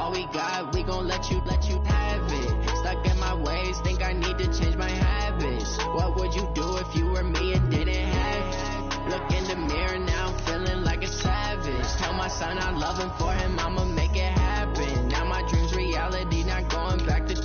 All we got, we gon' let you have it. Stuck in my ways, think I need to change my habits. What would you do if you were me and didn't have it? Look in the mirror now, feeling like a savage. Tell my son I love him, for him I'ma make it happen. Now my dream's reality, not going back to.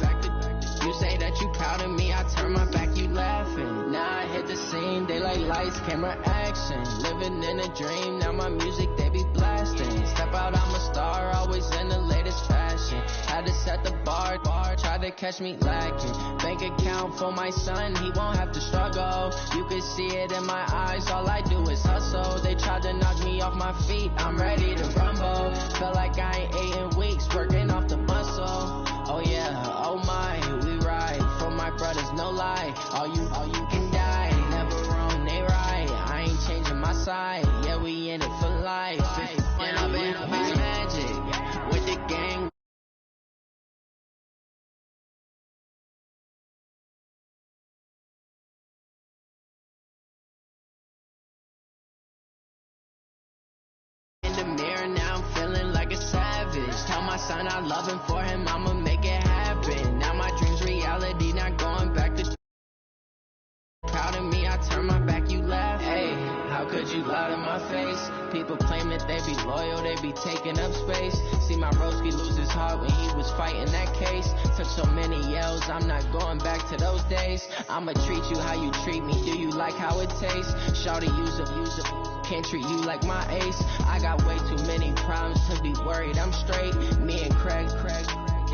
You say that you proud of me, I turn my back, you laughing. Now I hit the scene, daylight lights, camera action. Living in a dream, now my music they be blasting. Step out, I'm a star, always in the latest fashion. Had to set the bar, try to catch me lacking. Bank account for my son, he won't have to struggle. You can see it in my eyes, all I do is hustle. They tried to knock me off my feet, I'm ready to rumble. Felt like I ain't ate in weeks, working off the muscle. Oh yeah, oh my, we ride for my brothers, no lie. All you can die, never wrong, they right. I ain't changing my side, yeah, we in it for life. And I've been magic with the gang. In the mirror now, I'm feeling like a savage. Tell my son I love him, for him I'ma make it happen. Now my dream's reality, not going back to. Proud of me, I turn my back, you laugh. Hey, how could you lie to my face? People claim that they be loyal, they be taking up space. See my broski lose his heart when he was fighting that case. Took so many yells, I'm not going back to those days. I'ma treat you how you treat me, do you like how it tastes? Shawty, use up, can't treat you like my ace. I got way too many problems to be worried, I'm straight. Me and Craig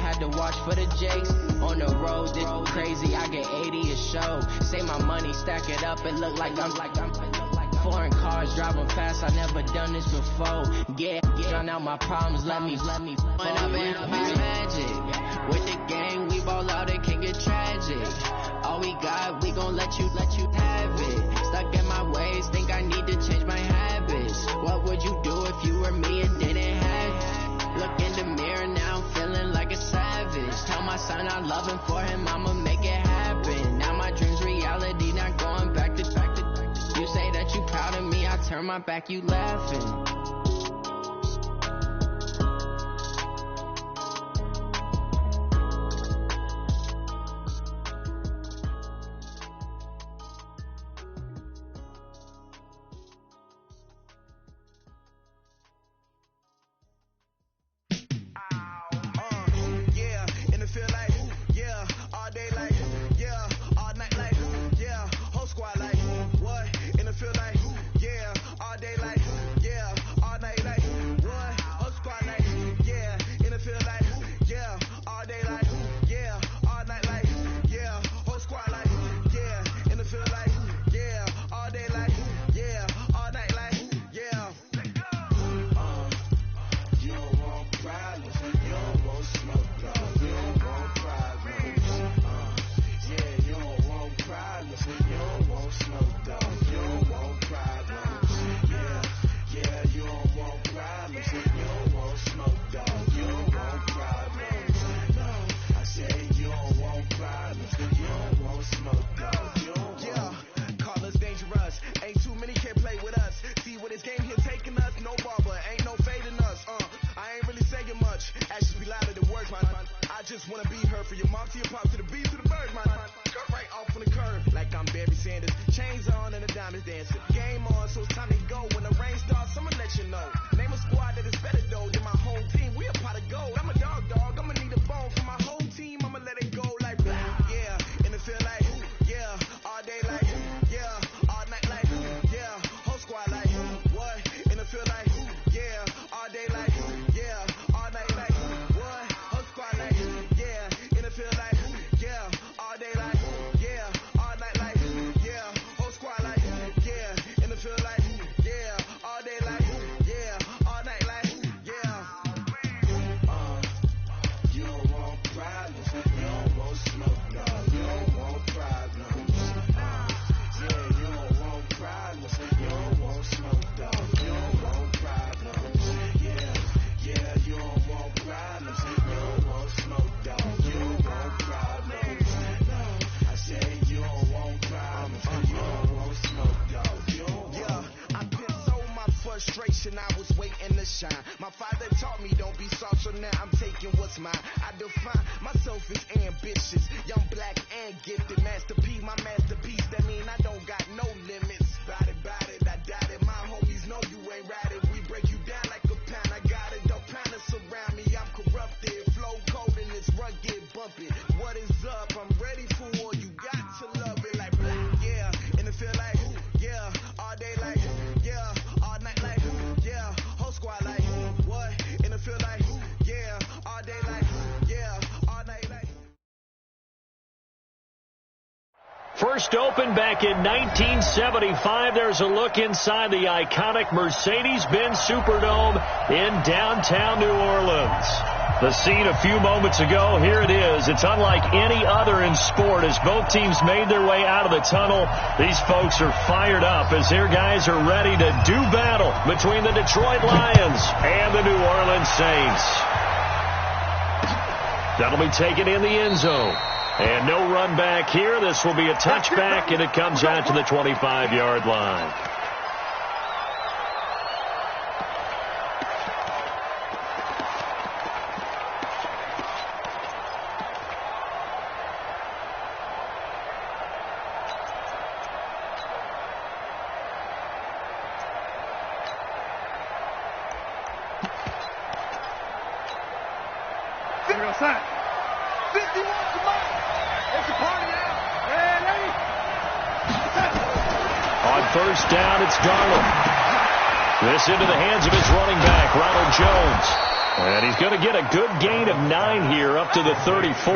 had to watch for the Jakes. On the road, it's crazy, I get 80 a show. Say my money, stack it up, it look like I'm foreign cars, driving fast, I never done this before. Yeah, drown out my problems, let me When I've been magic with the gang, we ball out, it can get tragic. All we got, we gon' let you have it. Stuck in my ways, think I need to change my habits. What would you do if you were me and didn't have it? Look in the mirror now, I'm feeling like a savage. Tell my son I love him, for him I'ma make it happen. Now my dream's reality, not going back to. You say that you proud of me, I turn my back, you laughing. Yeah, I'm taking what's mine. I define myself as ambitious, young, black, and gifted. Master P, my masterpiece. That mean I don't got no limits. Bout it, I doubt it. My homies know you ain't ratted. We break you down like a pound. I got it. Don't pound us around me. I'm corrupted. Flow cold and it's rugged, bumping. What is up? I'm ready for war. You got to love it like black, yeah. And it feel like, yeah. All day like, yeah. All night like, yeah. Whole squad like, what? And it feel like, yeah. All day like, yeah. All night like. First opened back in 1975. There's a look inside the iconic Mercedes-Benz Superdome in downtown New Orleans. The scene a few moments ago, here it is. It's unlike any other in sport. As both teams made their way out of the tunnel, these folks are fired up as their guys are ready to do battle between the Detroit Lions and the New Orleans Saints. That'll be taken in the end zone. And no run back here. This will be a touchback, and it comes out to the 25-yard line. Outside. 51, come on. It's a party now. Hey, lady. On first down, it's Darnold. This into the hands of his running back, Ronald Jones. And he's going to get a good gain of 9 here up to the 34.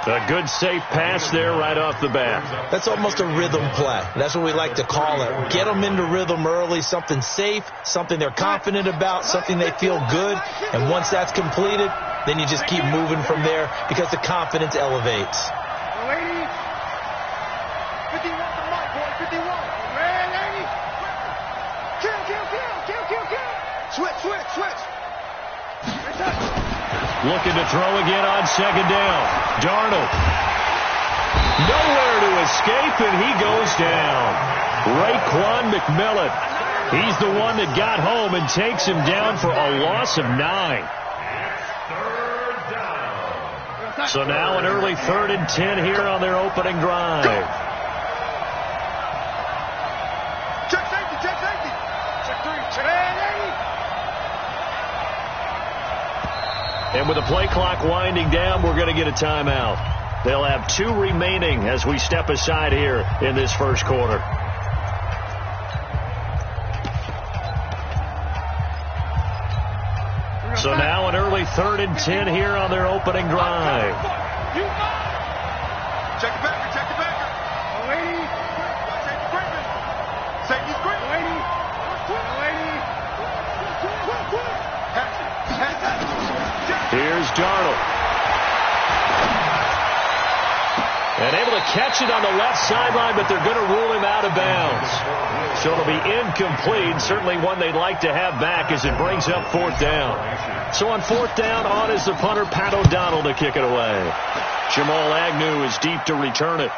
A good safe pass there right off the bat. That's almost a rhythm play. That's what we like to call it. Get them into rhythm early, something safe, something they're confident about, something they feel good. And once that's completed, then you just keep moving from there because the confidence elevates. Lady. 51 to Mike, boy. 51. Red lady. Kill. Switch. Looking to throw again on second down. Darnold. Nowhere to escape, and he goes down. Raekwon McMillan. He's the one that got home and takes him down for a loss of 9. So now an early 3rd and 10 here on their opening drive. Check safety. Check 3. Check 8. And with the play clock winding down, we're going to get a timeout. They'll have 2 remaining as we step aside here in this first quarter. So now an early 3rd and 10 here on their opening drive. Check the backer. Lady. Safety's great. Lady. Here's Darnold. And able to catch it on the left sideline, but they're going to rule him out of bounds. So it'll be incomplete. Certainly one they'd like to have back as it brings up 4th down. So on 4th down, on is the punter, Pat O'Donnell, to kick it away. Jamal Agnew is deep to return it.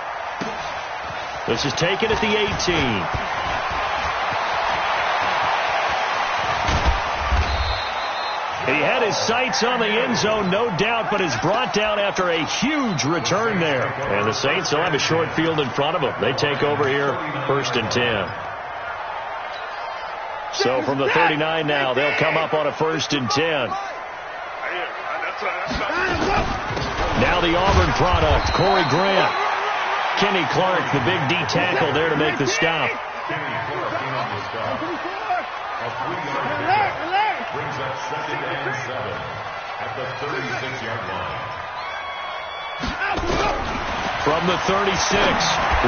This is taken at the 18. He had his sights on the end zone, no doubt, but is brought down after a huge return there. And the Saints will have a short field in front of them. They take over here, 1st and 10. So from the 39 now, they'll come up on a 1st and 10. Now the Auburn product, Corey Grant. Kenny Clark, the big D tackle there to make the stop. Brings up 2nd and 7 at the 36-yard line. From the 36,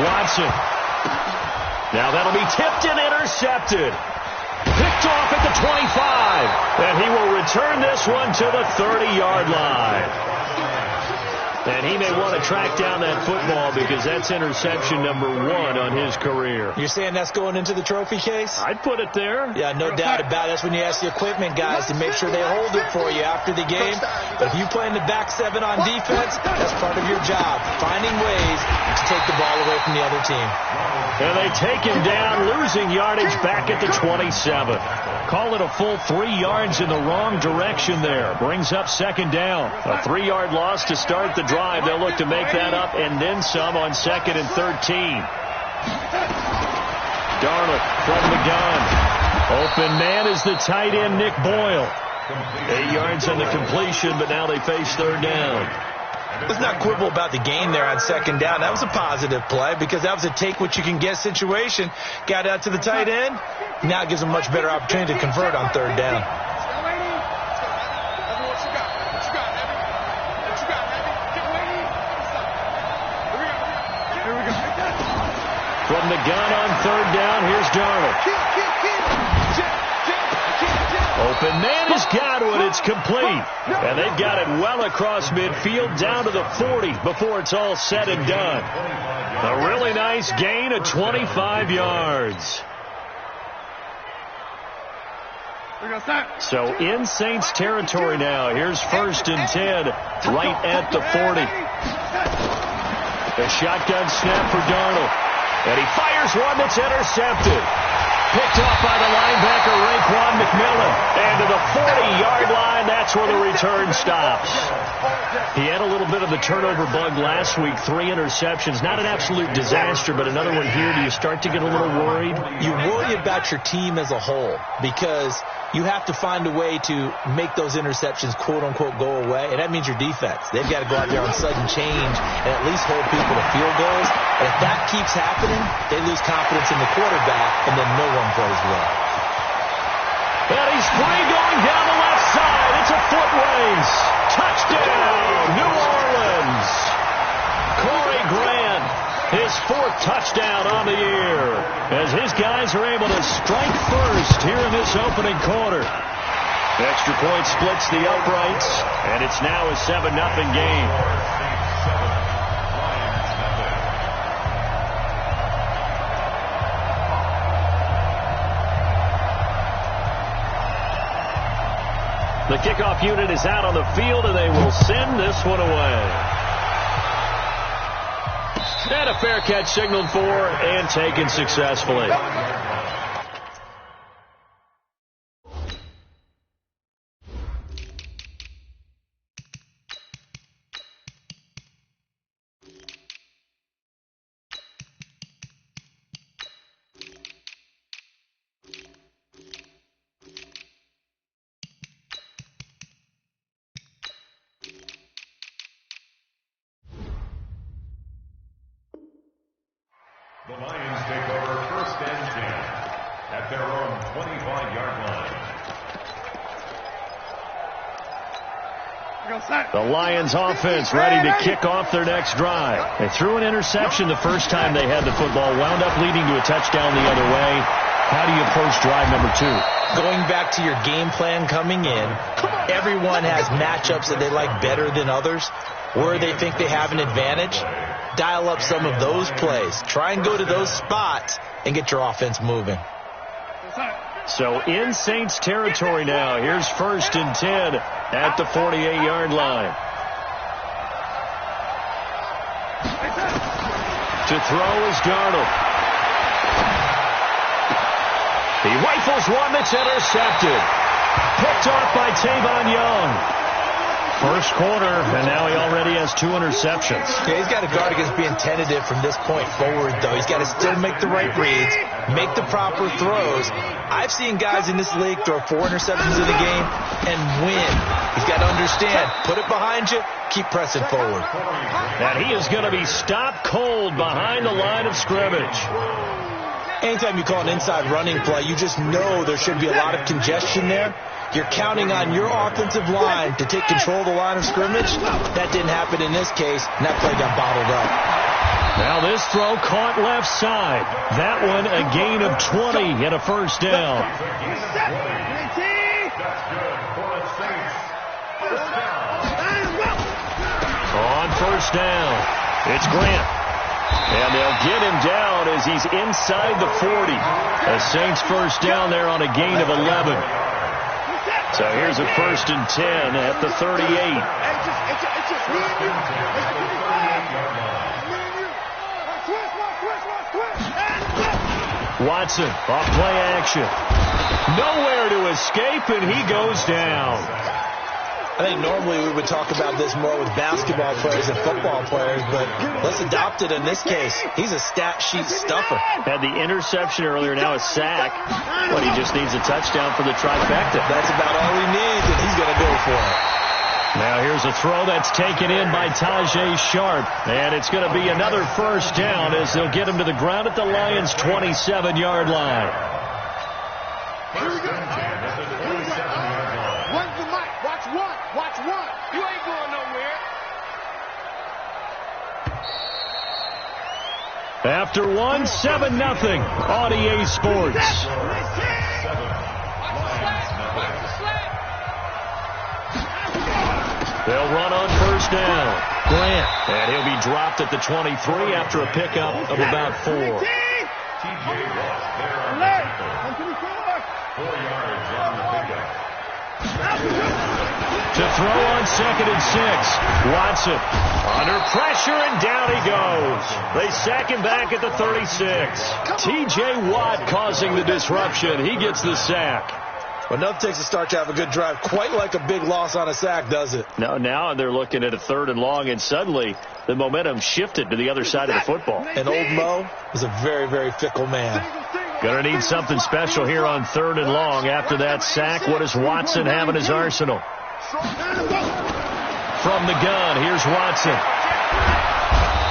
Watson. Now that'll be tipped and intercepted. Picked off at the 25. And he will return this one to the 30-yard line. And he may want to track down that football because that's interception number 1 on his career. You're saying that's going into the trophy case? I'd put it there. Yeah, no doubt about it. That's when you ask the equipment guys to make sure they hold it for you after the game. But if you play in the back 7 on defense, that's part of your job, finding ways to take the ball away from the other team. And they take him down, losing yardage back at the 27. Call it a full 3 yards in the wrong direction there. Brings up second down. A 3-yard loss to start the drive. They'll look to make that up and then some on 2nd and 13. Darnold from the gun. Open man is the tight end, Nick Boyle. 8 yards on the completion, but now they face third down. Let's not quibble about the gain there on second down. That was a positive play because that was a take-what-you-can-get situation. Got out to the tight end. Now it gives them a much better opportunity to convert on third down. From the gun on third down, here's Darnold. Open man has got it. It's complete. And they've got it well across midfield down to the 40 before it's all said and done. A really nice gain of 25 yards. So in Saints territory now. Here's 1st and 10 right at the 40. A shotgun snap for Darnold. And he fires one that's intercepted. Picked off by the linebacker, Raekwon McMillan. And to the 40-yard line, that's where the return stops. He had a little bit of the turnover bug last week, 3 interceptions. Not an absolute disaster, but another one here. Do you start to get a little worried? You worry about your team as a whole because you have to find a way to make those interceptions, quote-unquote, go away. And that means your defense. They've got to go out there on sudden change and at least hold people to field goals. And if that keeps happening, they lose confidence in the quarterback, and then no one plays well. And he's free going down the left side. It's a foot race. Touchdown, New Orleans. Corey Grant, his 4th touchdown on the year, as his guys are able to strike first here in this opening quarter. Extra point splits the uprights, and it's now a 7-0 game. The kickoff unit is out on the field, and they will send this one away. And a fair catch signaled for and taken successfully. The Lions take over 1st and 10 at their own 25-yard line. The Lions offense ready to kick off their next drive. They threw an interception the first time they had the football, wound up leading to a touchdown the other way. How do you approach drive number 2? Going back to your game plan coming in, everyone has matchups that they like better than others, where they think they have an advantage. Dial up some of those plays. Try and go to those spots and get your offense moving. So in Saints territory now. Here's 1st and 10 at the 48-yard line. To throw is Darnold. He rifles one that's intercepted. Picked off by Tavon Young. First quarter, and now he already has 2 interceptions. Yeah, he's got to guard against being tentative from this point forward, though. He's got to still make the right reads, make the proper throws. I've seen guys in this league throw 4 interceptions in a game and win. He's got to understand, put it behind you, keep pressing forward. And he is going to be stopped cold behind the line of scrimmage. Anytime you call an inside running play, you just know there should be a lot of congestion there. You're counting on your offensive line to take control of the line of scrimmage. That didn't happen in this case, and that play got bottled up. Now this throw caught left side. That one a gain of 20 and a first down. On first down. It's Grant. And they'll get him down as he's inside the 40. The Saints first down there on a gain of 11. So here's a 1st and 10 at the 38. Watson off play action. Nowhere to escape, and he goes down. I think normally we would talk about this more with basketball players and football players, but let's adopt it in this case. He's a stat sheet stuffer. Had the interception earlier, now a sack. But he just needs a touchdown for the trifecta. That's about all he needs, and he's going to go for it. Now here's a throw that's taken in by Tajay Sharp. And it's going to be another first down as they'll get him to the ground at the Lions' 27-yard line. First and 10 at the 27-yard line. One's the mic. Watch one. Watch one. You ain't going nowhere. After one, 7-0 on EA Sports. They'll run on first down. Grant. And he'll be dropped at the 23 after a pickup of about 4. TJ Watt there on the tackle. 4 yards on the pickup. To throw on 2nd and 6. Watson under pressure, and down he goes. They sack him back at the 36. TJ Watt causing the disruption. He gets the sack. Well, enough takes a start to have a good drive. Quite like a big loss on a sack, does it? No, now they're looking at a 3rd and long, and suddenly the momentum shifted to the other side of the football. And old Mo is a very, very fickle man. Going to need something special here on 3rd and long. After that sack, what does Watson have in his arsenal? From the gun, here's Watson.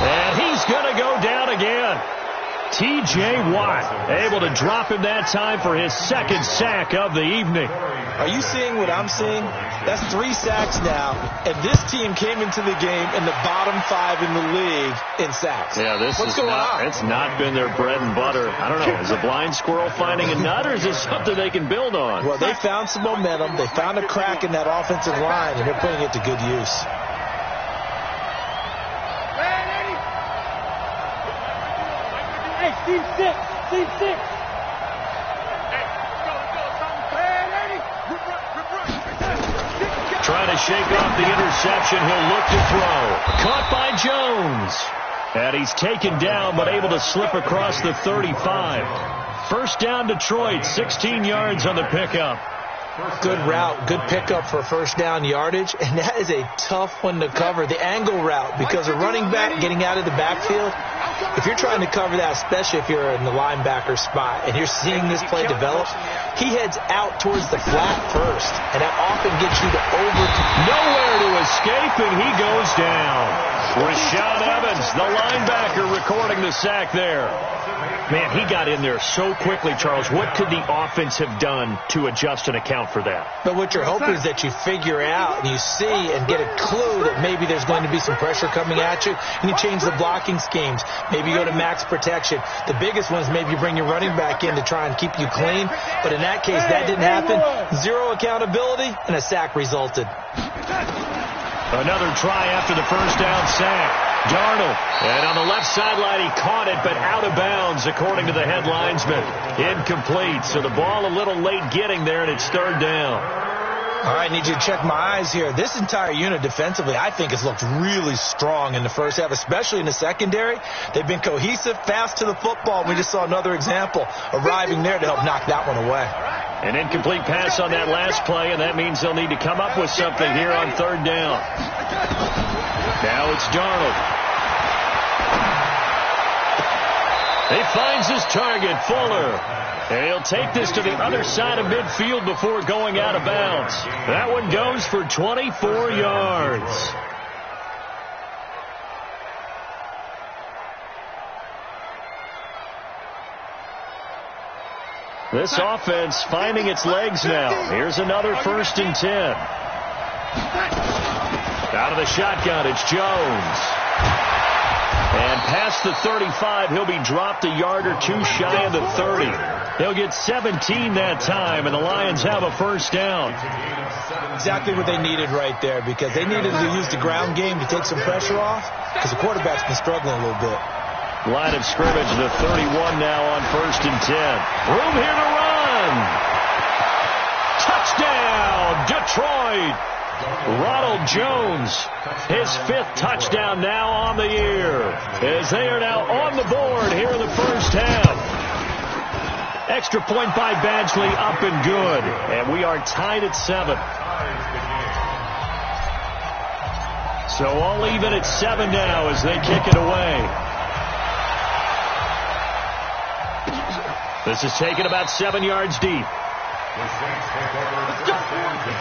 And he's going to go down again. T.J. Watt able to drop him that time for his 2nd sack of the evening. Are you seeing what I'm seeing? That's 3 sacks now, and this team came into the game in the bottom 5 in the league in sacks. Yeah, What's going on? It's not been their bread and butter. I don't know. Is a blind squirrel finding a nut, or is this something they can build on? Well, they found some momentum. They found a crack in that offensive line, and they're putting it to good use. Trying to shake off the interception. He'll look to throw. Caught by Jones. And he's taken down, but able to slip across the 35. First down, Detroit. 16 yards on the pickup. Good route, good pickup for first down yardage, and that is a tough one to cover, the angle route, because a running back getting out of the backfield, if you're trying to cover that, especially if you're in the linebacker spot and you're seeing this play develop, he heads out towards the flat first, and that often gets you to nowhere to escape, and he goes down. Rashaan Evans, the linebacker, recording the sack there. Man, he got in there so quickly, Charles. What could the offense have done to adjust and account for that? But what you're hoping is that you figure out and you see and get a clue that maybe there's going to be some pressure coming at you, and you change the blocking schemes. Maybe you go to max protection. The biggest one is maybe you bring your running back in to try and keep you clean. But in that case, that didn't happen. 0 accountability, and a sack resulted. Another try after the first down sack. Darnold, and on the left sideline, he caught it, but out of bounds, according to the head linesman. Incomplete, so the ball a little late getting there, and it's 3rd down. All right, I need you to check my eyes here. This entire unit defensively, I think, has looked really strong in the first half, especially in the secondary. They've been cohesive, fast to the football. We just saw another example arriving there to help knock that one away. An incomplete pass on that last play, and that means they'll need to come up with something here on 3rd down. Now it's Darnold. He finds his target, Fuller. And he'll take this to the other side of midfield before going out of bounds. That one goes for 24 yards. This offense finding its legs now. Here's another 1st and 10. Out of the shotgun, it's Jones. And past the 35, he'll be dropped a yard or two shy of the 30. They'll get 17 that time, and the Lions have a first down. Exactly what they needed right there, because they needed to use the ground game to take some pressure off, because the quarterback's been struggling a little bit. Line of scrimmage, the 31 now on 1st and 10. Room here to run. Touchdown, Detroit. Ronald Jones, his 5th touchdown now on the year, as they are now on the board here in the first half. Extra point by Badgley, up and good, and we are tied at 7. So all even at 7 now as they kick it away. This is taken about 7 yards deep. Let's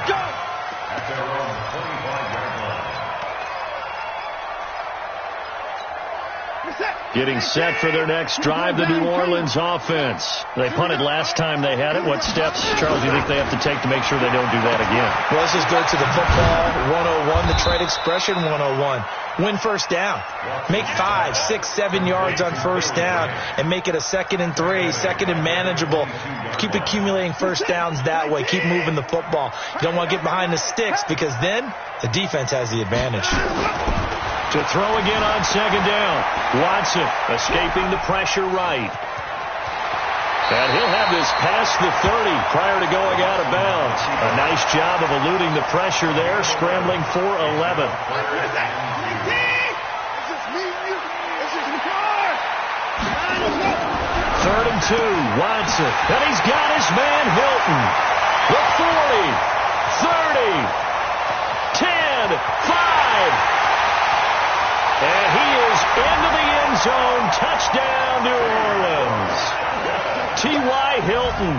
go! At their own 25-yard line. Getting set for their next drive, the New Orleans offense. They punted last time they had it. What steps, Charles, do you think they have to take to make sure they don't do that again? Well, let's just go to the football 101, the trade expression 101. Win first down. Make 5, 6, 7 yards on first down and make it a 2nd and 3, 2nd and manageable. Keep accumulating first downs that way. Keep moving the football. You don't want to get behind the sticks, because then the defense has the advantage. To throw again on 2nd down. Watson escaping the pressure right. And he'll have this past the 30 prior to going out of bounds. A nice job of eluding the pressure there, scrambling for 11. 3rd and 2, Watson. And he's got his man Hilton. The 40, 30, 10, 5. And he is into the end zone. Touchdown, New Orleans. T.Y. Hilton,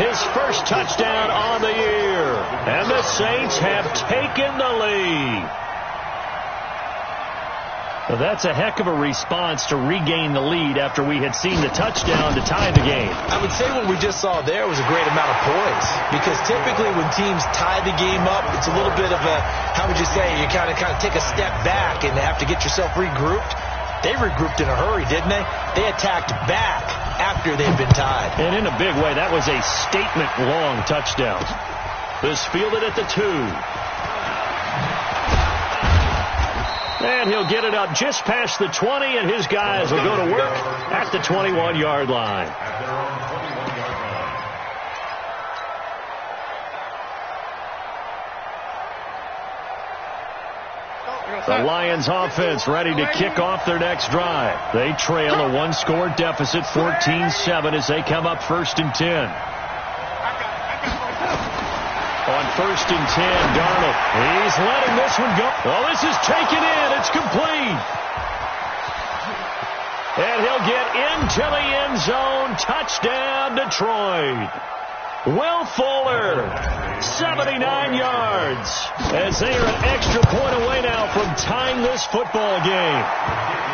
his first touchdown on the year. And the Saints have taken the lead. Well, that's a heck of a response to regain the lead after we had seen the touchdown to tie the game. I would say what we just saw there was a great amount of poise, because typically when teams tie the game up, it's a little bit of a, how would you say, you kind of take a step back and have to get yourself regrouped. They regrouped in a hurry, didn't they? They attacked back after they'd been tied. And in a big way, that was a statement-long touchdown. This fielded at the 2. And he'll get it up just past the 20, and his guys will go to work at the 21-yard line. At their own 21-yard line. The Lions offense ready to kick off their next drive. They trail a 1-score deficit, 14-7, as they come up 1st and 10. On 1st and 10, Darnold. He's letting this one go. Oh, this is taken in. It's complete. And he'll get into the end zone. Touchdown, Detroit. Will Fuller, 79 yards, as they are an extra point away now from tying this football game.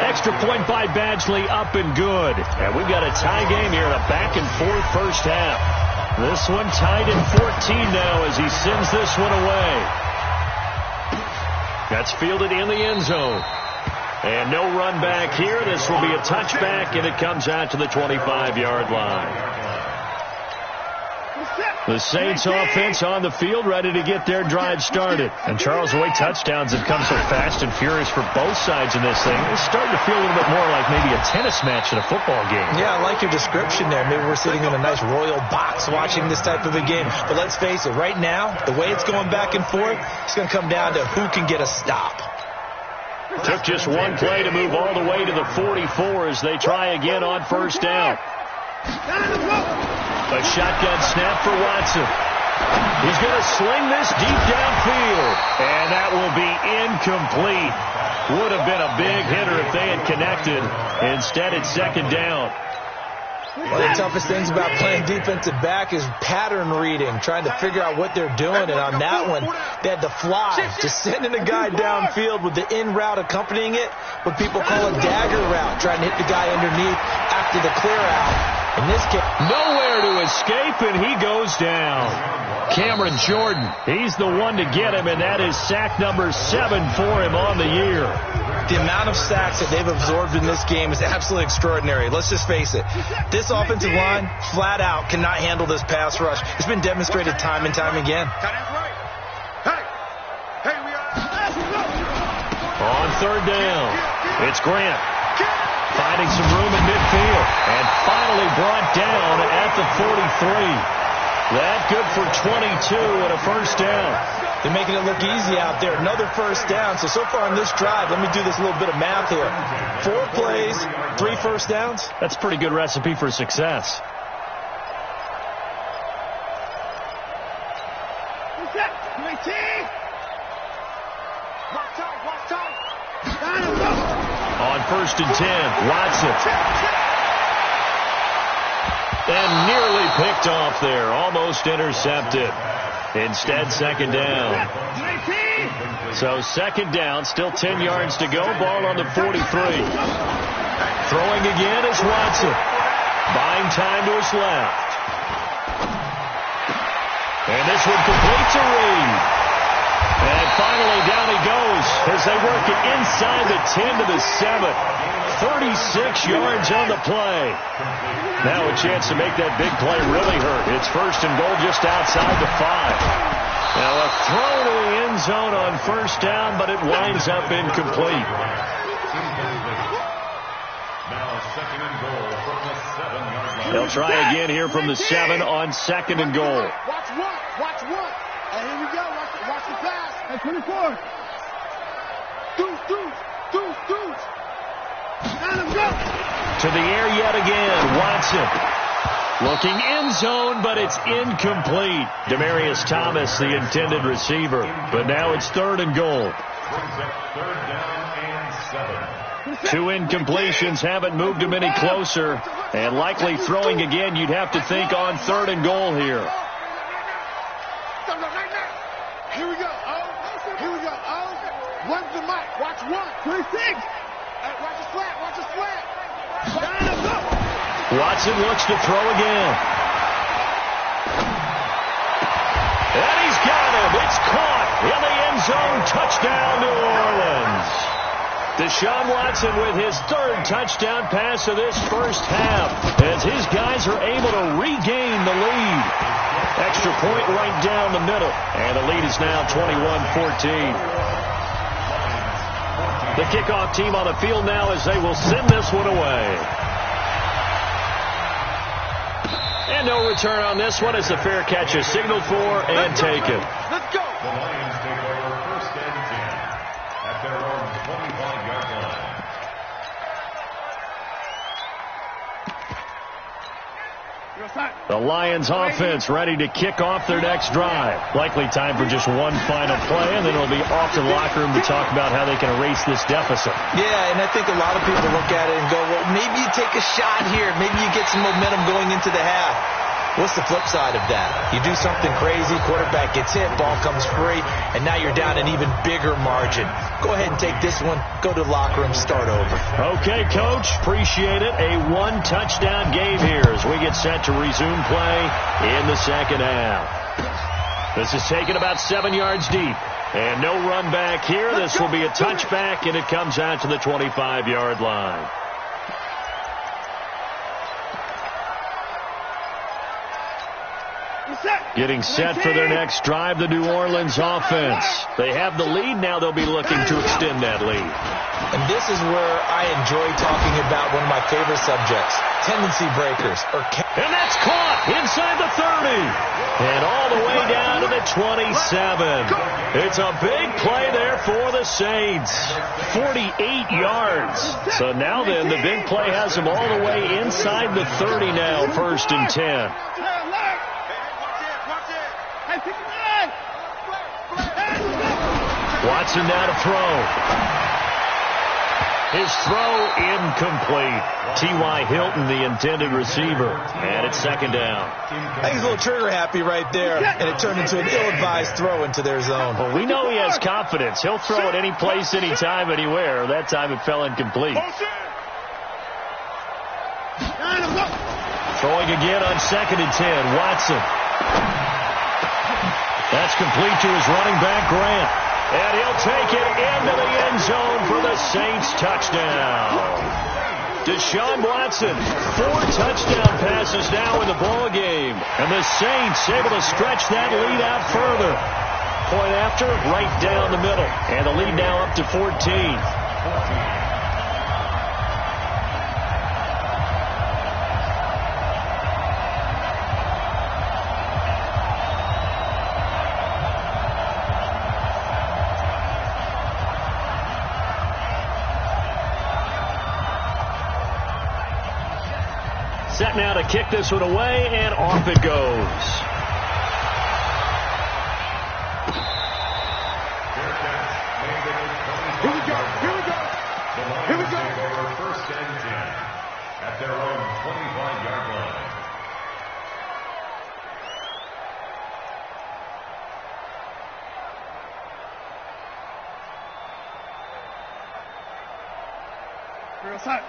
Extra point by Badgley, up and good. And we've got a tie game here in a back-and-forth first half. This one tied in 14 now as he sends this one away. That's fielded in the end zone. And no run back here. This will be a touchback, and it comes out to the 25-yard line. The Saints offense on the field, ready to get their drive started. And Charles, the way touchdowns have come so fast and furious for both sides in this thing, it's starting to feel a little bit more like maybe a tennis match in a football game. Yeah, I like your description there. Maybe we're sitting in a nice royal box watching this type of a game. But let's face it, right now, the way it's going back and forth, it's going to come down to who can get a stop. Took just one play to move all the way to the 44 as they try again on 1st down. A shotgun snap for Watson. He's going to sling this deep downfield. And that will be incomplete. Would have been a big hitter if they had connected. Instead, it's 2nd down. One of the toughest things about playing defensive back is pattern reading, trying to figure out what they're doing. And on that one, they had to fly, just sending a guy downfield with the in route accompanying it, what people call a dagger route, trying to hit the guy underneath after the clear out. In this case, nowhere to escape, and he goes down. Cameron Jordan, he's the one to get him, and that is sack number 7 for him on the year. the amount of sacks that they've absorbed in this game is absolutely extraordinary. Let's just face it. This offensive line, flat out, cannot handle this pass rush. It's been demonstrated time and time again. On third down, it's Grant finding some room in midfield and finally brought down at the 43. That good for 22 and a first down. They're making it look easy out there. Another first down. So far on this drive, let me do this little bit of math here. 4 plays, 3 first downs. That's a pretty good recipe for success. On first and 10, Watson. And nearly picked off there. Almost intercepted. Instead, second down. So second down, still 10 yards to go. Ball on the 43. Throwing again is Watson. Buying time to his left. And this one complete to Reed. And finally down he goes as they work it inside the 10 to the 7. 36 yards on the play. Now a chance to make that big play really hurt. It's first and goal just outside the 5. Now a throw to the end zone on first down, but it winds up incomplete. Now second and goal from the 7-yard line. They'll try again here from the 7 on second and goal. Watch one. Watch one. And here we go. Watch the pass. At 24. Deuce. To the air yet again. Watson. Looking end zone, but it's incomplete. Demarius Thomas, the intended receiver. But now it's third and goal. Brings up third down and 7. 2 incompletions haven't moved him any closer. And likely throwing again, you'd have to think on third and goal here. Here we go. One's the mic. Watch one. 26. Watch his flat. Watson looks to throw again. And he's got him. It's caught in the end zone. Touchdown, New Orleans. Deshaun Watson with his 3rd touchdown pass of this first half as his guys are able to regain the lead. Extra point right down the middle. And the lead is now 21-14. The kickoff team on the field now as they will send this one away. And no return on this one as the fair catch is signaled for and taken. Let's go. The Lions take over first and 10 at their own 25-yard line. The Lions offense ready to kick off their next drive. Likely time for just one final play, and then it'll be off to the locker room to talk about how they can erase this deficit. Yeah, and I think a lot of people look at it and go, well, maybe you take a shot here. Maybe you get some momentum going into the half. What's the flip side of that? You do something crazy, quarterback gets hit, ball comes free, and now you're down an even bigger margin. Go ahead and take this one, go to the locker room, start over. Okay, Coach, appreciate it. A 1-touchdown game here as we get set to resume play in the second half. This is taken about 7 yards deep. And no run back here. This will be a touchback, and it comes out to the 25-yard line. Getting set for their next drive, the New Orleans offense. They have the lead. Now they'll be looking to extend that lead. And this is where I enjoy talking about one of my favorite subjects, tendency breakers. And that's caught inside the 30. And all the way down to the 27. It's a big play there for the Saints. 48 yards. So now then, the big play has them all the way inside the 30 now, first and 10. Watson now to throw. His throw incomplete. T.Y. Hilton, the intended receiver. And it's second down. I think he's a little trigger happy right there, and it turned into an ill-advised throw into their zone. Well, we know he has confidence. He'll throw it any place, anytime, anywhere. That time it fell incomplete. Throwing again on 2nd and 10. Watson. That's complete to his running back, Grant. And he'll take it into the end zone for the Saints touchdown. Deshaun Watson, 4 touchdown passes now in the ball game. And the Saints able to stretch that lead out further. Point after, right down the middle. And the lead now up to 14. Set now to kick this one away, and off it goes. Here we go. The Lions take over 1st and 10 at their own 25-yard line.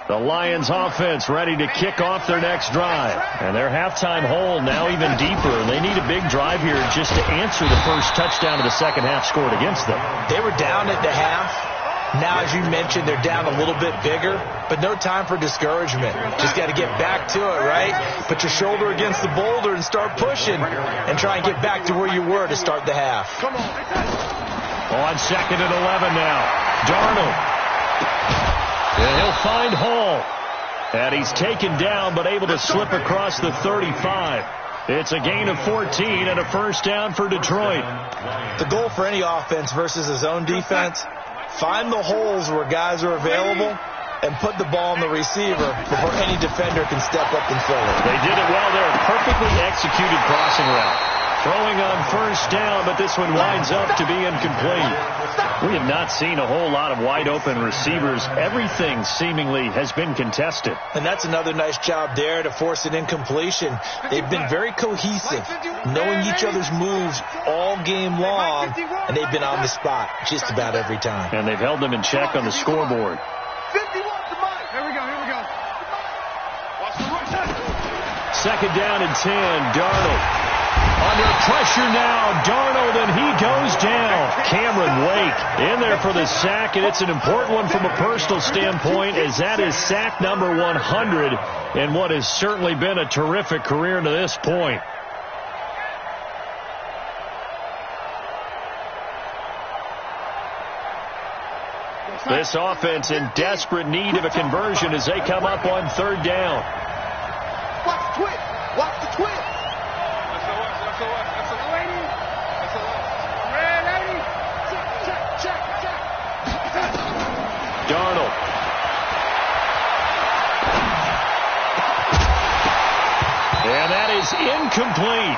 The Lions offense ready to kick off their next drive. And their halftime hole now even deeper. And they need a big drive here just to answer the first touchdown of the second half scored against them. They were down at the half. Now, as you mentioned, they're down a little bit bigger, but no time for discouragement. Just got to get back to it, right? Put your shoulder against the boulder and start pushing and try and get back to where you were to start the half. Come on. On 2nd and 11 now. Darnold. And he'll find Hall. And he's taken down, but able to slip across the 35. It's a gain of 14 and a first down for Detroit. The goal for any offense versus his own defense, find the holes where guys are available and put the ball on the receiver before any defender can step up and fill it. They did it well there. Perfectly executed crossing route. Throwing on first down, but this one winds up to be incomplete. We have not seen a whole lot of wide-open receivers. Everything seemingly has been contested. And that's another nice job there to force an incompletion. They've been very cohesive, knowing each other's moves all game long, and they've been on the spot just about every time. And they've held them in check on the scoreboard. 51 to Mike. Here we go. Watch the right side. 2nd down and 10, Darnold. Under pressure now, Darnold, and he goes down. Cameron Wake in there for the sack, and it's an important one from a personal standpoint, as that is sack number 100 in what has certainly been a terrific career to this point. This offense in desperate need of a conversion as they come up on 3rd down. Watch the twist. Watch the twist. Darnold. And that is incomplete.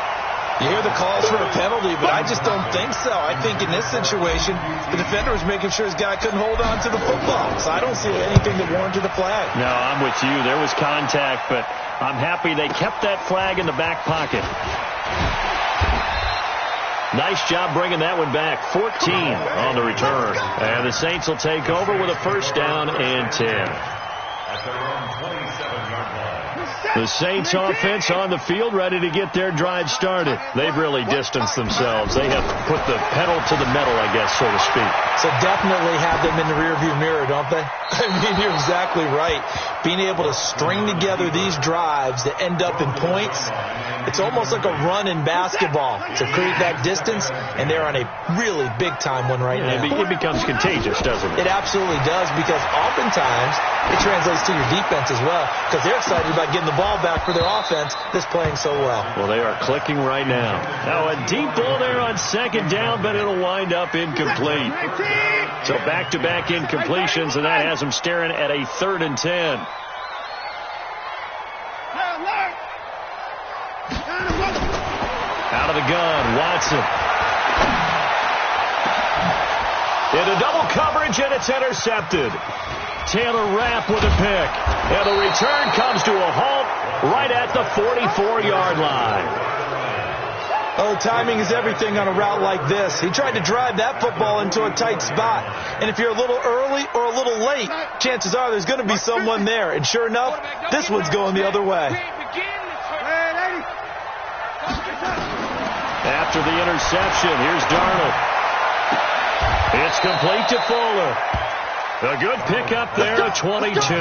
You hear the calls for a penalty, but I just don't think so. I think in this situation, the defender was making sure his guy couldn't hold on to the football. So I don't see anything that warranted a flag. No, I'm with you. There was contact, but I'm happy they kept that flag in the back pocket. Nice job bringing that one back. 14 on the return. And the Saints will take over with a first down and 10. At their own 27-yard line. The Saints offense on the field ready to get their drive started. They've really distanced themselves. They have put the pedal to the metal, I guess, so to speak. So definitely have them in the rearview mirror, don't they? I mean, you're exactly right. Being able to string together these drives that end up in points, it's almost like a run in basketball to create that distance, and they're on a really big-time one right now. It becomes contagious, doesn't it? It absolutely does, because oftentimes it translates to your defense as well, because they're excited about getting the ball back for their offense that's playing so well. Well, they are clicking right now. Now a deep ball there on 2nd down, but it'll wind up incomplete. So back-to-back incompletions, and that has them staring at a 3rd and 10. Out of the gun, Watson. Into double coverage, and it's intercepted. Taylor Rapp with a pick. And the return comes to a halt right at the 44-yard line. Oh, timing is everything on a route like this. He tried to drive that football into a tight spot. And if you're a little early or a little late, chances are there's going to be someone there. And sure enough, this one's going the other way. after the interception. Here's Darnold. It's complete to Fuller. A good pickup there at 22.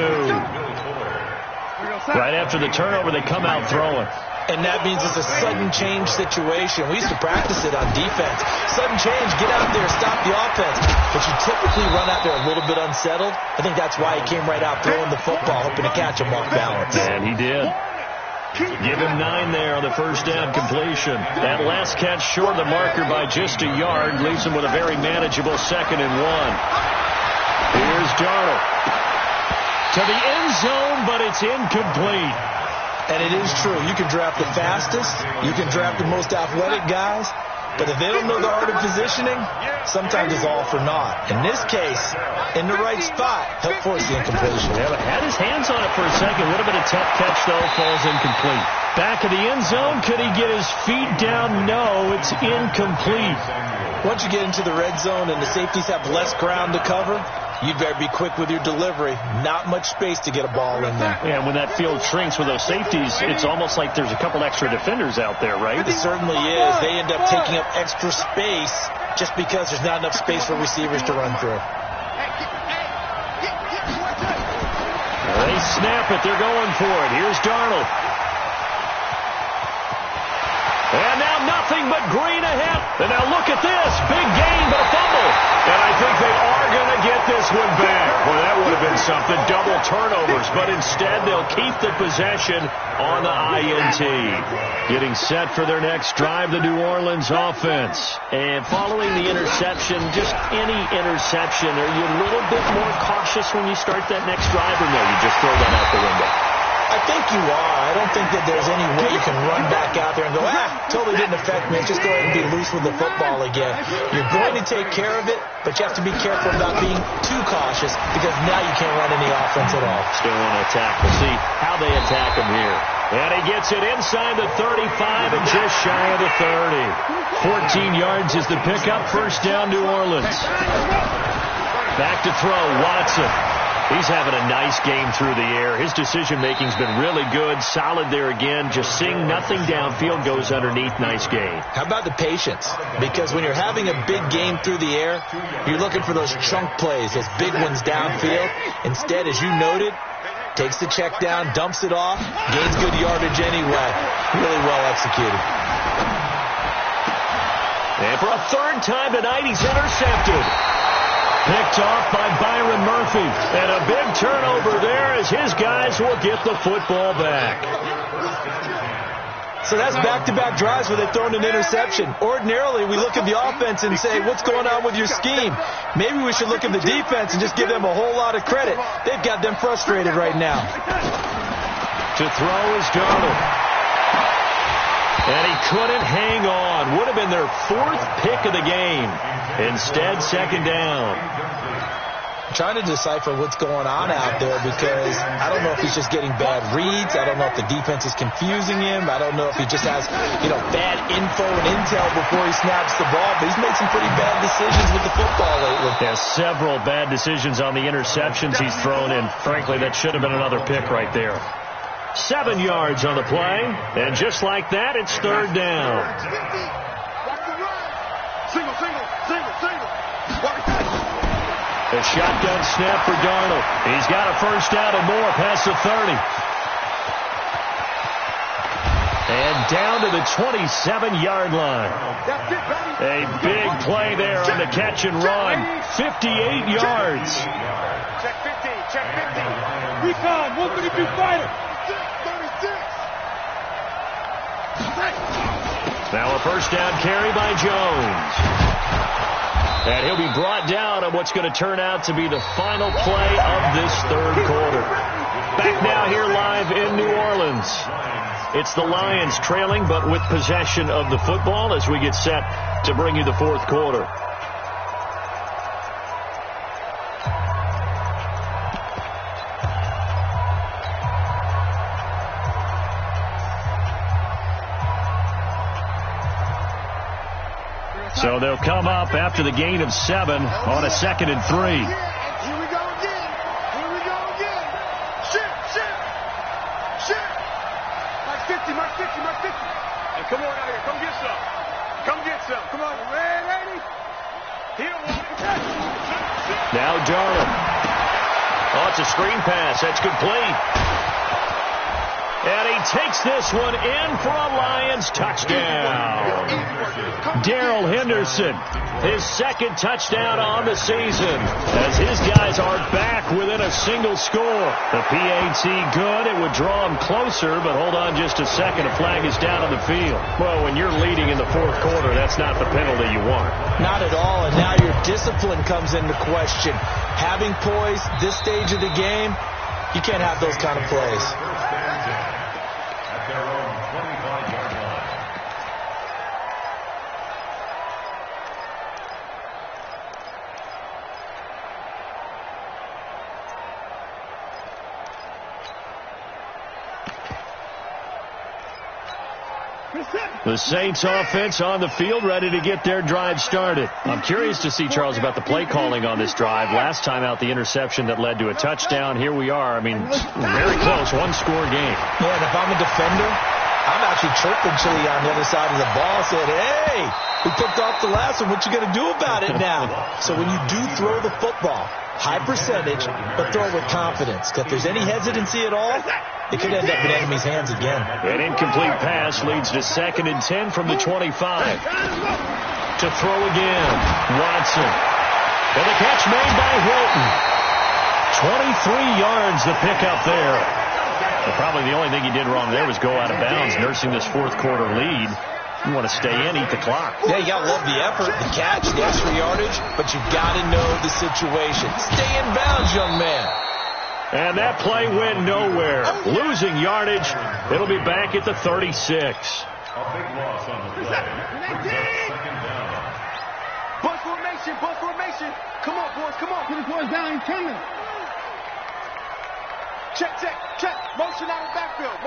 Right after the turnover, they come out throwing. And that means it's a sudden change situation. We used to practice it on defense. Sudden change, get out there, stop the offense. But you typically run out there a little bit unsettled. I think that's why he came right out throwing the football, hoping to catch him off balance. And he did. Give him 9 there on the first down completion. That last catch short of the marker by just a yard leaves him with a very manageable 2nd and 1. Here's Darnold. To the end zone, but it's incomplete. And it is true. You can draft the fastest. You can draft the most athletic guys. But if they don't know the art of positioning, sometimes it's all for naught. In this case, in the right spot, help force the incompletion. Yeah, but had his hands on it for a second. Would have been a tough catch, though. Falls incomplete. Back of the end zone. Could he get his feet down? No, it's incomplete. Once you get into the red zone and the safeties have less ground to cover, you'd better be quick with your delivery. Not much space to get a ball in there. Yeah, when that field shrinks with those safeties, it's almost like there's a couple extra defenders out there, right? It certainly is. They end up taking up extra space just because there's not enough space for receivers to run through. They snap it. They're going for it. Here's Darnold. And now nothing but green ahead. And now look at this. Big gain, but a fumble. And I think they are going to get this one back. Well, that would have been something. Double turnovers. But instead, they'll keep the possession on the INT. Getting set for their next drive, the New Orleans offense. And following the interception, just any interception, are you a little bit more cautious when you start that next drive, or no, you just throw that out the window? I think you are. I don't think that there's any way you can run back out there and go, totally didn't affect me. Just go ahead and be loose with the football again. You're going to take care of it, but you have to be careful about being too cautious because now you can't run any offense at all. Still want to attack. We'll see how they attack him here. And he gets it inside the 35 and just shy of the 30. 14 yards is the pickup. First down, New Orleans. Back to throw, Watson. He's having a nice game through the air. His decision-making's been really good. Solid there again. Just seeing nothing downfield, goes underneath. Nice game. How about the patience? Because when you're having a big game through the air, you're looking for those chunk plays, those big ones downfield. Instead, as you noted, takes the check down, dumps it off, gains good yardage anyway. Really well executed. And for a third time tonight, he's intercepted. Picked off by Byron Murphy. And a big turnover there as his guys will get the football back. So that's back-to-back drives where they've thrown an interception. Ordinarily, we look at the offense and say, what's going on with your scheme? Maybe we should look at the defense and just give them a whole lot of credit. They've got them frustrated right now. To throw is Darnold. And he couldn't hang on. Would have been their 4th pick of the game. Instead, second down. I'm trying to decipher what's going on out there because I don't know if he's just getting bad reads. I don't know if the defense is confusing him. I don't know if he just has, bad info and intel before he snaps the ball. But he's made some pretty bad decisions with the football lately. There's several bad decisions on the interceptions he's thrown in. Frankly, that should have been another pick right there. 7 yards on the play, and just like that, it's third down. A shotgun snap for Darnold. He's got a first down and more past the 30. And down to the 27-yard line. A big play there on the catch and run. 58 yards. Check 15, check 15. Recon, 132 fighter. Now a first down carry by Jones. And he'll be brought down on what's going to turn out to be the final play of this third quarter. Back now here live in New Orleans. It's the Lions trailing, but with possession of the football as we get set to bring you the fourth quarter. So they'll come up after the gain of 7 on a 2nd and 3. Here we go again. Here we go again. Shift. Mark 50, Mark 50, Mark 50. Hey, come on out here. Come get some. Come yourself. Come on, ready? Now Darnold. Oh, it's a screen pass. That's complete. And he takes this one in for a Lions touchdown. Darrell Henderson, his second touchdown on the season, as his guys are back within a single score. The PAT good. It would draw him closer, but hold on just a second. A flag is down on the field. Well, when you're leading in the fourth quarter, that's not the penalty you want. Not at all, and now your discipline comes into question. Having poise this stage of the game, you can't have those kind of plays. At their own 25-yard line. The Saints offense on the field, ready to get their drive started. I'm curious to see, Charles, about the play calling on this drive. Last time out, the interception that led to a touchdown. Here we are. I mean, very close, one-score game. Yeah, and if I'm a defender, I'm actually chirping Chili on the other side of the ball, saying, hey, we picked off the last one. What you going to do about it now? So when you do throw the football, high percentage, but throw it with confidence. Because if there's any hesitancy at all, it could end up in enemy's hands again. An incomplete pass leads to 2nd and 10 from the 25. To throw again, Watson. And the catch made by Hilton. 23 yards the pickup there. But probably the only thing he did wrong there was go out of bounds, nursing this fourth quarter lead. You want to stay in, eat the clock. Yeah, you got to love the effort, the catch, the extra yardage, but you got to know the situation. Stay in bounds, young man. And that play went nowhere. Losing yardage. It'll be back at the 36. A big loss on the play. Second down. Bus formation. Come on, boys, come on. Get his boys down, he's coming. Check. Motion out of the backfield.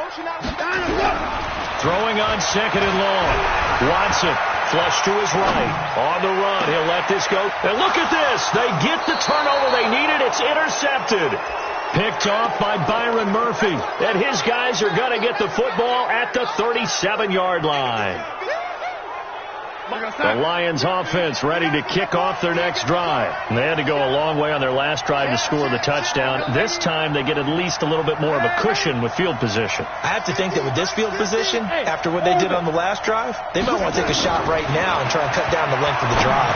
Throwing on 2nd and long. Watson, flush to his right. On the run, he'll let this go. And look at this. They get the turnover they needed. It's intercepted. Picked off by Byron Murphy. And his guys are going to get the football at the 37-yard line. The Lions offense ready to kick off their next drive. They had to go a long way on their last drive to score the touchdown. This time they get at least a little bit more of a cushion with field position. I have to think that with this field position, after what they did on the last drive, they might want to take a shot right now and try and cut down the length of the drive.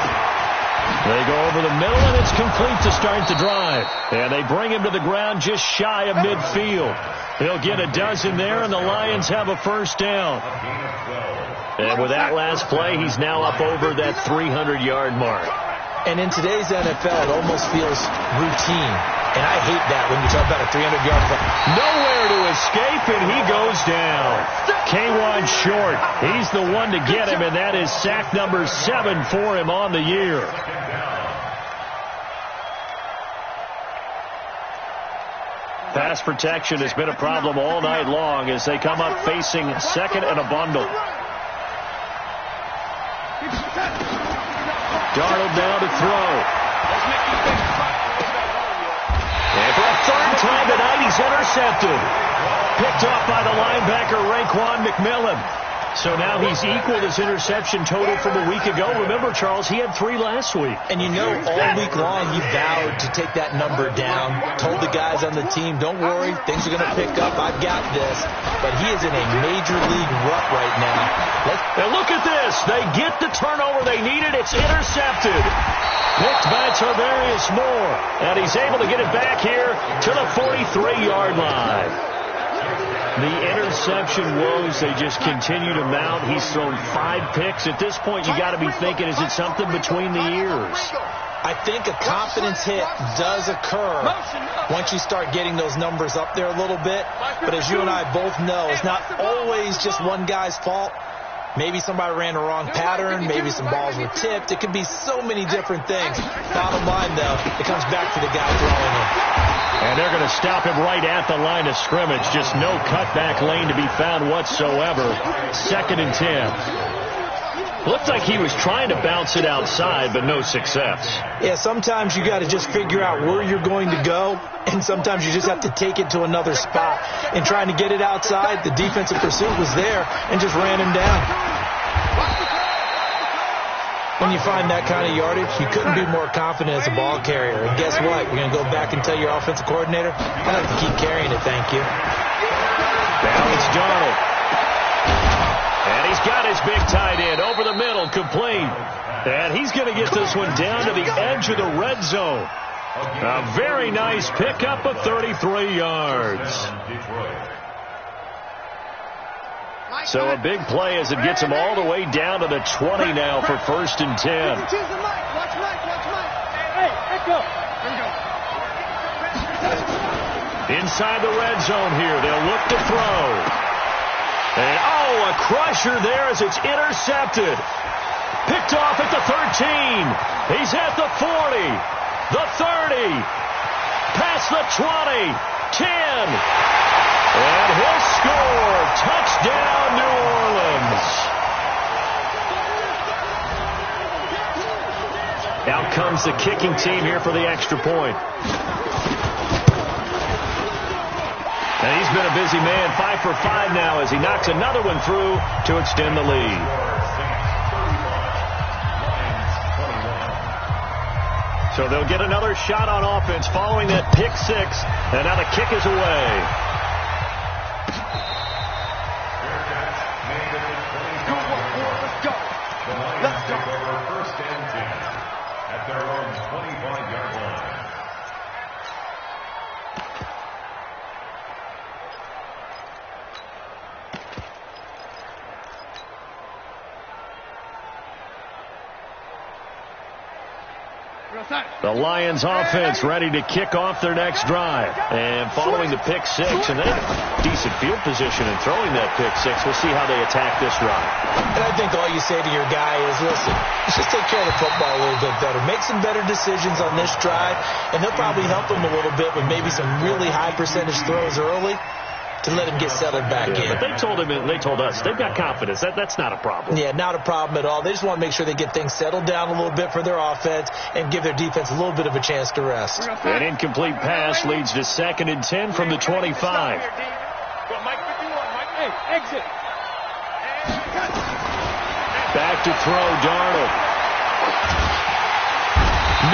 They go over the middle, and it's complete to start the drive. And they bring him to the ground just shy of midfield. They'll get a dozen there, and the Lions have a first down. And with that last play, he's now up over that 300-yard mark. And in today's NFL, it almost feels routine. And I hate that when you talk about a 300-yard play. Nowhere to escape, and he goes down. K'Wan Short, he's the one to get him, and that is sack number 7 for him on the year. Pass protection has been a problem all night long as they come up facing 2nd and a bundle. Darnold now to throw. And for a third time tonight, he's intercepted. Picked off by the linebacker, Raekwon McMillan. So now he's equaled his interception total from a week ago. Remember, Charles, he had 3 last week. And you know all week long he vowed to take that number down. Told the guys on the team, don't worry, things are going to pick up. I've got this. But he is in a major league rut right now. And look at this. They get the turnover they needed. It's intercepted. Picked by Tarvarius Moore. And he's able to get it back here to the 43-yard line. The interception woes, they just continue to mount. He's thrown 5 picks. At this point, you got to be thinking, is it something between the ears? I think a confidence hit does occur once you start getting those numbers up there a little bit. But as you and I both know, it's not always just one guy's fault. Maybe somebody ran the wrong pattern. Maybe some balls were tipped. It could be so many different things. Bottom line, though, it comes back to the guy throwing it. And they're going to stop him right at the line of scrimmage. Just no cutback lane to be found whatsoever. 2nd and 10. Looked like he was trying to bounce it outside, but no success. Yeah, sometimes you got to just figure out where you're going to go, and sometimes you just have to take it to another spot. And trying to get it outside, the defensive pursuit was there and just ran him down. When you find that kind of yardage, you couldn't be more confident as a ball carrier. And guess what? You're going to go back and tell your offensive coordinator, I'd like to keep carrying it, thank you. Now it's Darnold. And he's got his big tight end over the middle, complete. And he's going to get this one down to the edge of the red zone. A very nice pickup of 33 yards. So a big play as it gets him all the way down to the 20 now for 1st and 10. Inside the red zone here, they'll look to throw. And oh, a crusher there as it's intercepted. Picked off at the 13. He's at the 40, the 30, past the 20, 10. And he'll score. Touchdown, New Orleans. Out comes the kicking team here for the extra point. And he's been a busy man, 5 for 5 now as he knocks another one through to extend the lead. So they'll get another shot on offense following that pick 6. And now the kick is away. Let's go. First and 10 at their own 25-yard line. The Lions offense ready to kick off their next drive. And following the pick 6, and they have decent field position in throwing that pick 6. We'll see how they attack this drive. And I think all you say to your guy is, listen, let's just take care of the football a little bit better. Make some better decisions on this drive, and they'll probably help him a little bit with maybe some really high percentage throws early to let him get settled back in. But they told him, they told us, they've got confidence. That's not a problem. Yeah, not a problem at all. They just want to make sure they get things settled down a little bit for their offense and give their defense a little bit of a chance to rest. An incomplete pass leads to 2nd and 10 from the 25. Back to throw, Darnold.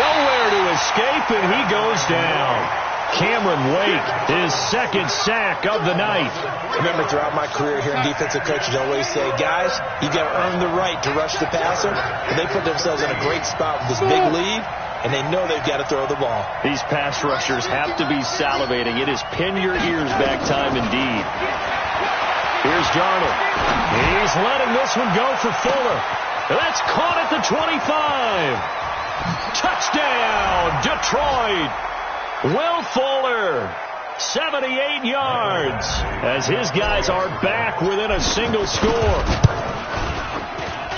Nowhere to escape, and he goes down. Cameron Wake, his 2nd sack of the night. Remember, throughout my career here in defensive coaches, I always say, guys, you got to earn the right to rush the passer. And they put themselves in a great spot with this big lead, and they know they've got to throw the ball. These pass rushers have to be salivating. It is pin your ears back time indeed. Here's Darnold. He's letting this one go for Fuller. That's caught at the 25. Touchdown, Detroit. Will Fuller, 78 yards, as his guys are back within a single score.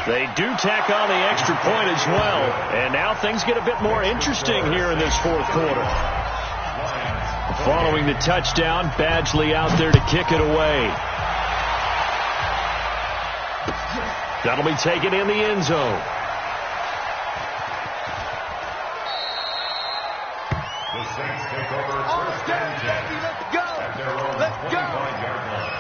They do tack on the extra point as well, and now things get a bit more interesting here in this 4th quarter. Following the touchdown, Badgley out there to kick it away. That'll be taken in the end zone. The Saints take over 1st and 10 at their own 25-yard line.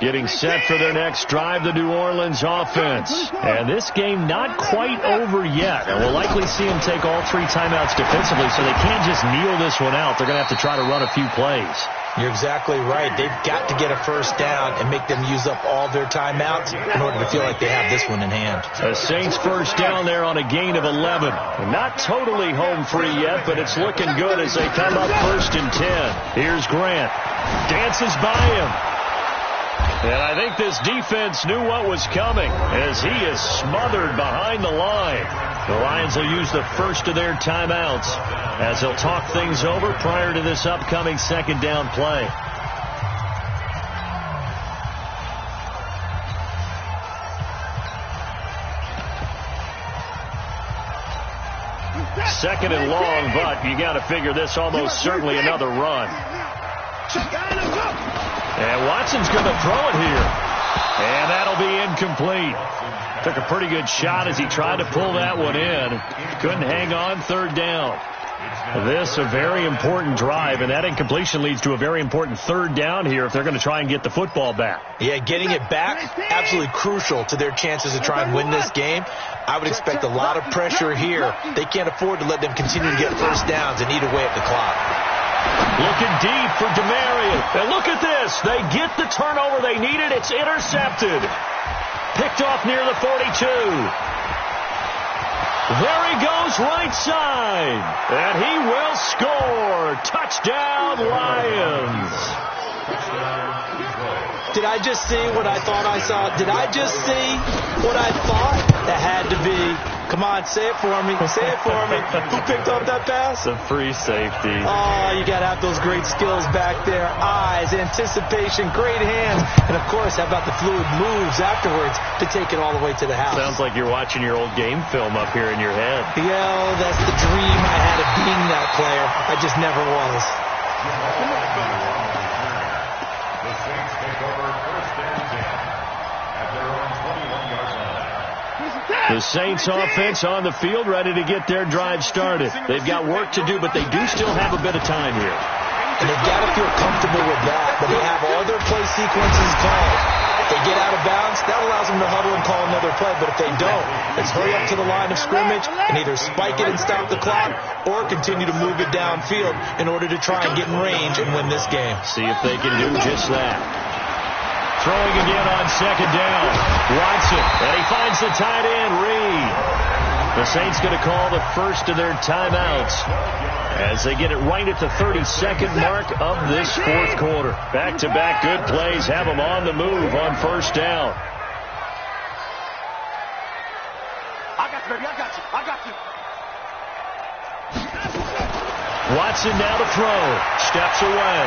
Getting set for their next drive, the New Orleans offense. And this game not quite over yet. And we'll likely see them take all 3 timeouts defensively, so they can't just kneel this one out. They're going to have to try to run a few plays. You're exactly right. They've got to get a 1st down and make them use up all their timeouts in order to feel like they have this one in hand. The Saints 1st down there on a gain of 11. Not totally home free yet, but it's looking good as they come up 1st and 10. Here's Grant. Dances by him. And I think this defense knew what was coming as he is smothered behind the line. The Lions will use the first of their timeouts as they'll talk things over prior to this upcoming 2nd down play. Second and long, but you got to figure this almost certainly another run. And Watson's going to throw it here. And that'll be incomplete. Took a pretty good shot as he tried to pull that one in. Couldn't hang on 3rd down. This a very important drive, and that incompletion leads to a very important third down here if they're going to try and get the football back. Yeah, getting it back, absolutely crucial to their chances to try and win this game. I would expect a lot of pressure here. They can't afford to let them continue to get first downs and eat away at the clock. Looking deep for Demarion. And look at this. They get the turnover they needed. It's intercepted. Picked off near the 42. There he goes, right side. And he will score. Touchdown, Lions. Did I just see what I thought I saw? Did I just see what I thought? That had to be. Come on, say it for me. Say it for me. Who picked up that pass? A free safety. Oh, you got to have those great skills back there. Eyes, anticipation, great hands. And, of course, how about the fluid moves afterwards to take it all the way to the house? Sounds like you're watching your old game film up here in your head. Yeah, that's the dream I had of being that player. I just never was. The Saints take over first and 10 at their own 21-yard line. The Saints offense on the field, ready to get their drive started. They've got work to do, but they do still have a bit of time here. And they've got to feel comfortable with that, but they have all their play sequences called. If they get out of bounds, that allows them to huddle and call another play. But if they don't, let's hurry up to the line of scrimmage and either spike it and stop the clock or continue to move it downfield in order to try and get in range and win this game. See if they can do just that. Throwing again on second down. Watson, and he finds the tight end, Reed. The Saints going to call the first of their timeouts as they get it right at the 32nd mark of this fourth quarter. Back-to-back good plays have them on the move on first down. I got you, baby. I got you. I got you. Watson now to throw. Steps away.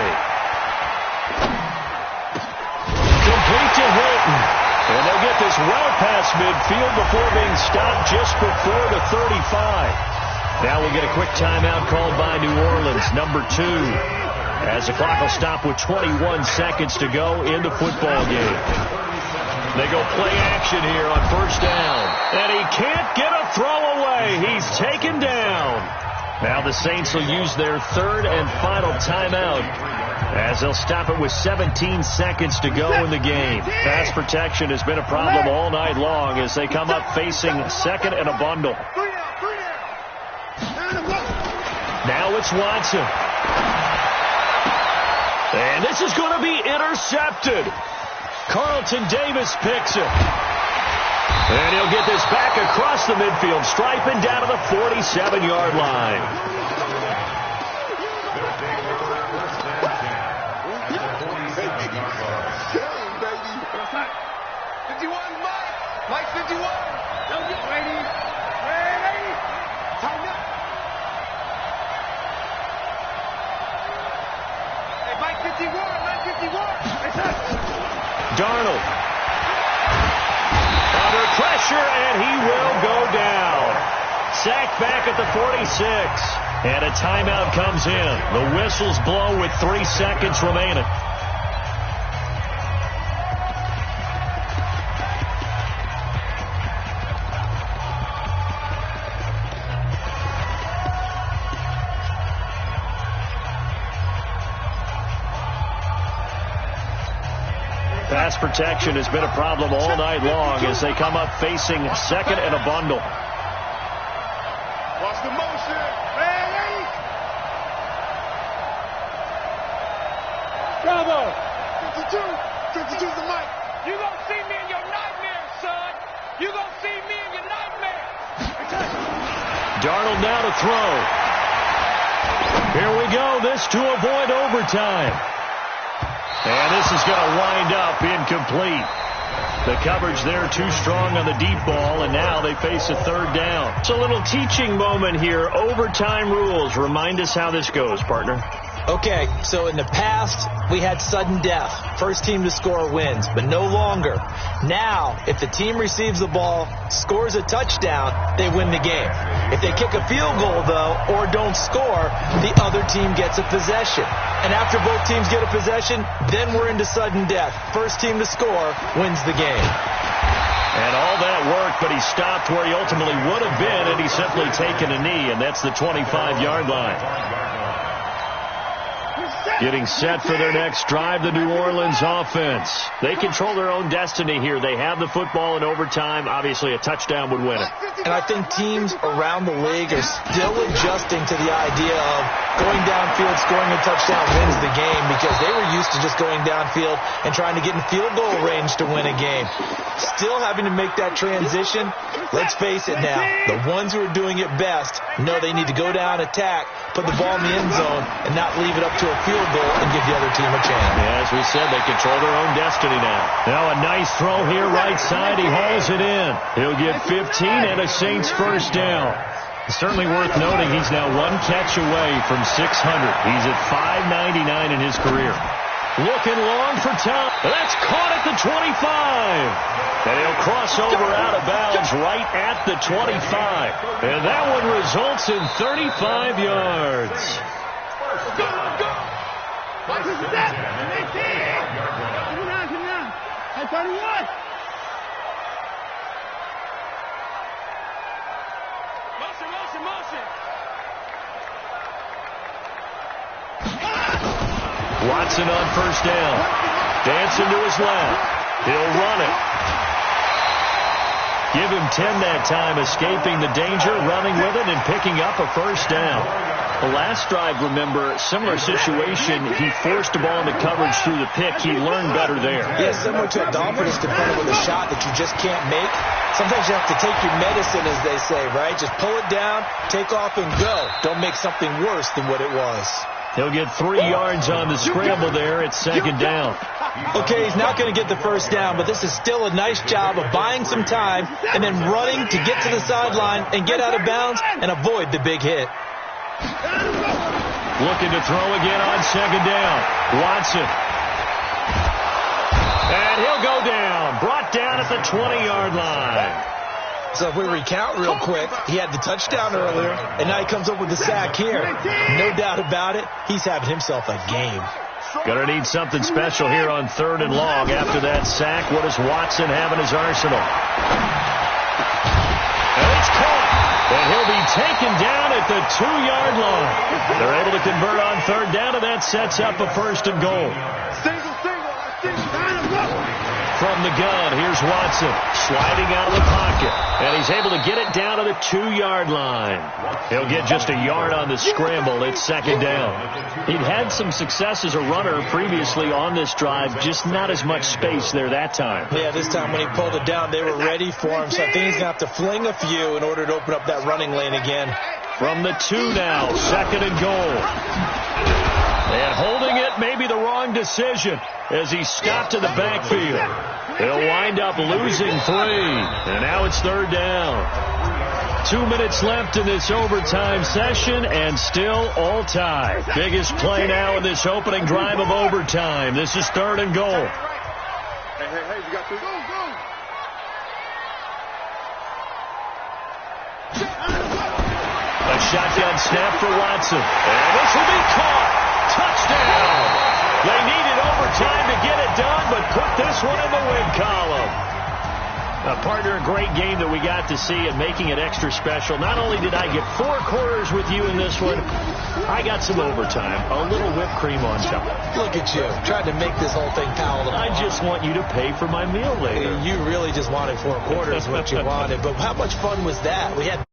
Complete to Hilton. And they'll get this well past midfield before being stopped just before the 35. Now we'll get a quick timeout called by New Orleans, number 2. As the clock will stop with 21 seconds to go in the football game. They go play action here on first down. And he can't get a throw away. He's taken down. Now the Saints will use their third and final timeout as they'll stop it with 17 seconds to go in the game. Pass protection has been a problem all night long as they come up facing second and a bundle. Now it's Watson. And this is going to be intercepted. Carlton Davis picks it. And he'll get this back across the midfield stripe and down to the 47-yard line. Mike 51. Don't get ready. Ready. Time up. Hey, Mike 51. Mike 51. Darnold. Under pressure, and he will go down. Sacked back at the 46. And a timeout comes in. The whistles blow with 3 seconds remaining. Pass protection has been a problem all night long as they come up facing second and a bundle. Watch the motion. Ready. Bravo. 52. 52's the mic. You gonna see me in your nightmares, son. You gonna see me in your nightmares. Darnold now to throw. Here we go. This to avoid overtime. And this is going to wind up incomplete. The coverage there too strong on the deep ball, and now they face a third down. It's a little teaching moment here. Overtime rules. Remind us how this goes, partner. Okay, so in the past, we had sudden death. First team to score wins, but no longer. Now, if the team receives the ball, scores a touchdown, they win the game. If they kick a field goal, though, or don't score, the other team gets a possession. And after both teams get a possession, then we're into sudden death. First team to score wins the game. And all that worked, but he stopped where he ultimately would have been, and he's simply taken a knee, and that's the 25-yard line. Getting set for their next drive, the New Orleans offense. They control their own destiny here. They have the football in overtime. Obviously, a touchdown would win it. And I think teams around the league are still adjusting to the idea of going downfield, scoring a touchdown wins the game, because they were used to just going downfield and trying to get in field goal range to win a game. Still having to make that transition. Let's face it now, the ones who are doing it best know they need to go down, attack, put the ball in the end zone, and not leave it up to a field goal and give the other team a chance. Yeah, as we said, they control their own destiny now. Now a nice throw here, right side. He hauls it in. He'll get 15 and a Saints first down. Certainly worth noting he's now one catch away from 600. He's at 599 in his career. Looking long for Tom. That's caught at the 25. And he'll cross over out of bounds right at the 25. And that one results in 35 yards. Go, go. Watch the step. 19. Come down. Hey, 31. Motion. Watson on first down. Dancing to his left. He'll run it. Give him 10 that time, escaping the danger, running with it, and picking up a first down. The last drive, remember, similar situation. He forced the ball into coverage through the pick. He learned better there. Yeah, similar to a Dolphins defender with a shot that you just can't make. Sometimes you have to take your medicine, as they say, right? Just pull it down, take off, and go. Don't make something worse than what it was. He'll get 3 yards on the scramble there. It's second down. Okay, he's not going to get the first down, but this is still a nice job of buying some time and then running to get to the sideline and get out of bounds and avoid the big hit. Looking to throw again on second down. Watson. And he'll go down. Brought down at the 20-yard line. So if we recount real quick, he had the touchdown earlier, and now he comes up with the sack here. No doubt about it, he's having himself a game. Gonna need something special here on 3rd and long after that sack. What does Watson have in his arsenal? And it's caught. And he'll be taken down at the 2-yard line. They're able to convert on 3rd down, and that sets up a 1st and goal. From the gun, here's Watson sliding out of the pocket, and he's able to get it down to the 2-yard line. He'll get just a yard on the scramble. It's second down. He'd had some success as a runner previously on this drive, just not as much space there that time. Yeah, this time when he pulled it down, they were ready for him, so I think he's going to have to fling a few in order to open up that running lane again. From the 2 now, 2nd and goal. And holding it may be the wrong decision as he stopped in the backfield. They'll wind up losing 3. And now it's 3rd down. 2 minutes left in this overtime session and still all tied. Biggest play now in this opening drive of overtime. This is 3rd and goal. Hey, we got to go. A shotgun snap for Watson. And this will be caught. Touchdown! They needed overtime to get it done, but put this one in the win column. Partner, a great game that we got to see and making it extra special. Not only did I get 4 quarters with you in this one, I got some overtime. A little whipped cream on top. Look at you, trying to make this whole thing palatable. I just want you to pay for my meal later. You really just wanted 4 quarters, what you wanted. But how much fun was that? We had